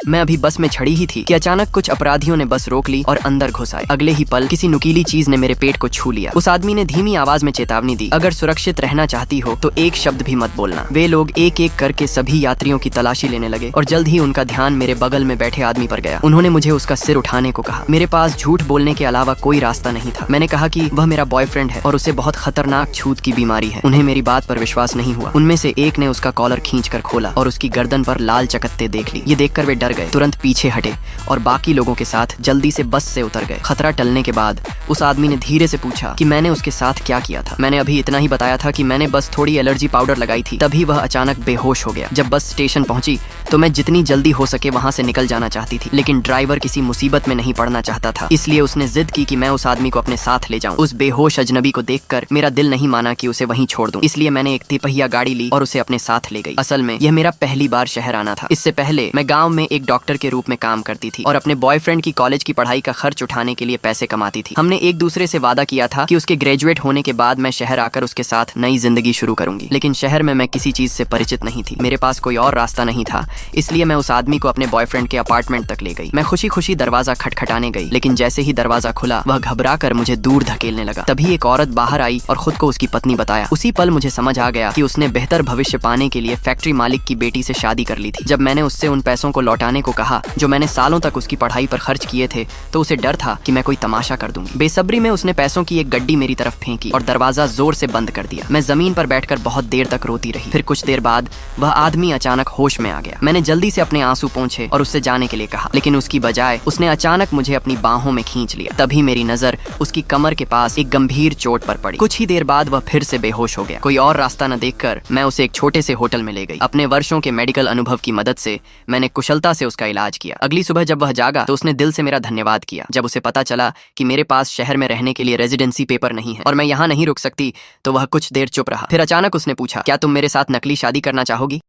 मैं अभी बस में चढ़ी ही थी कि अचानक कुछ अपराधियों ने बस रोक ली और अंदर घुस आए। अगले ही पल किसी नुकीली चीज ने मेरे पेट को छू लिया। उस आदमी ने धीमी आवाज में चेतावनी दी, अगर सुरक्षित रहना चाहती हो तो एक शब्द भी मत बोलना। वे लोग एक एक करके सभी यात्रियों की तलाशी लेने लगे और जल्द ही उनका ध्यान मेरे बगल में बैठे आदमी पर गया। उन्होंने मुझे उसका सिर उठाने को कहा। मेरे पास झूठ बोलने के अलावा कोई रास्ता नहीं था। मैंने कहा कि वह मेरा बॉयफ्रेंड है और उसे बहुत खतरनाक छूत की बीमारी है। उन्हें मेरी बात पर विश्वास नहीं हुआ। उनमें से एक ने उसका कॉलर खींचकर खोला और उसकी गर्दन पर लाल चकत्ते देख ली। ये देखकर वे डर गए, तुरंत पीछे हटे और बाकी लोगों के साथ जल्दी से बस से उतर गए। खतरा टलने के बाद उस आदमी ने धीरे से पूछा कि मैंने उसके साथ क्या किया था। मैंने अभी इतना ही बताया था कि मैंने बस थोड़ी एलर्जी पाउडर लगाई थी। तभी वह अचानक बेहोश हो गया। जब बस स्टेशन पहुंची तो मैं जितनी जल्दी हो सके वहां से निकल जाना चाहती थी, लेकिन ड्राइवर किसी मुसीबत में नहीं पड़ना चाहता था। इसलिए उसने जिद की कि मैं उस आदमी को अपने साथ ले जाऊं। उस बेहोश अजनबी को देखकर मेरा दिल नहीं माना कि उसे वहीं छोड़ दूं। इसलिए मैंने एक तिपहिया गाड़ी ली और उसे अपने साथ ले गई। असल में यह मेरा पहली बार शहर आना था। इससे पहले मैं गाँव में एक डॉक्टर के रूप में काम करती थी और अपने बॉयफ्रेंड की कॉलेज की पढ़ाई का खर्च उठाने के लिए पैसे कमाती थी। हमने एक दूसरे से वादा किया था कि उसके ग्रेजुएट होने के बाद मैं शहर आकर उसके साथ नई जिंदगी शुरू करूंगी। लेकिन शहर में मैं किसी चीज से परिचित नहीं थी। मेरे पास कोई और रास्ता नहीं था। इसलिए मैं उस आदमी को अपने बॉयफ्रेंड के अपार्टमेंट तक ले गई। मैं खुशी खुशी दरवाजा खटखटाने गई, लेकिन जैसे ही दरवाजा खुला वह घबरा कर मुझे दूर धकेलने लगा। तभी एक औरत बाहर आई और खुद को उसकी पत्नी बताया। उसी पल मुझे समझ आ गया कि उसने बेहतर भविष्य पाने के लिए फैक्ट्री मालिक की बेटी से शादी कर ली थी। जब मैंने उससे उन पैसों को लौटाने को कहा जो मैंने सालों तक उसकी पढ़ाई पर खर्च किए थे, तो उसे डर था कि मैं कोई तमाशा कर दूंगी। बेसब्री में उसने पैसों की एक गड्डी मेरी तरफ फेंकी और दरवाजा जोर से बंद कर दिया। मैं जमीन पर बैठकर बहुत देर तक रोती रही। फिर कुछ देर बाद वह आदमी अचानक होश में आ गया। मैंने जल्दी से अपने आंसू पोंछे और उससे जाने के लिए कहा, लेकिन उसकी बजाय उसने अचानक मुझे अपनी बाहों में खींच लिया। तभी मेरी नजर उसकी कमर के पास एक गंभीर चोट पर पड़ी। कुछ ही देर बाद वह फिर से बेहोश हो गया। कोई और रास्ता न देखकर मैं उसे एक छोटे से होटल में ले गई। अपने वर्षों के मेडिकल अनुभव की मदद से मैंने कुशलता से उसका इलाज किया। अगली सुबह जब वह जागा तो उसने दिल से मेरा धन्यवाद किया। जब उसे पता चला कि मेरे पास शहर में रहने के लिए रेजिडेंसी पेपर नहीं है और मैं यहाँ नहीं रुक सकती, तो वह कुछ देर चुप रहा। फिर अचानक उसने पूछा, क्या तुम मेरे साथ नकली शादी करना चाहोगी?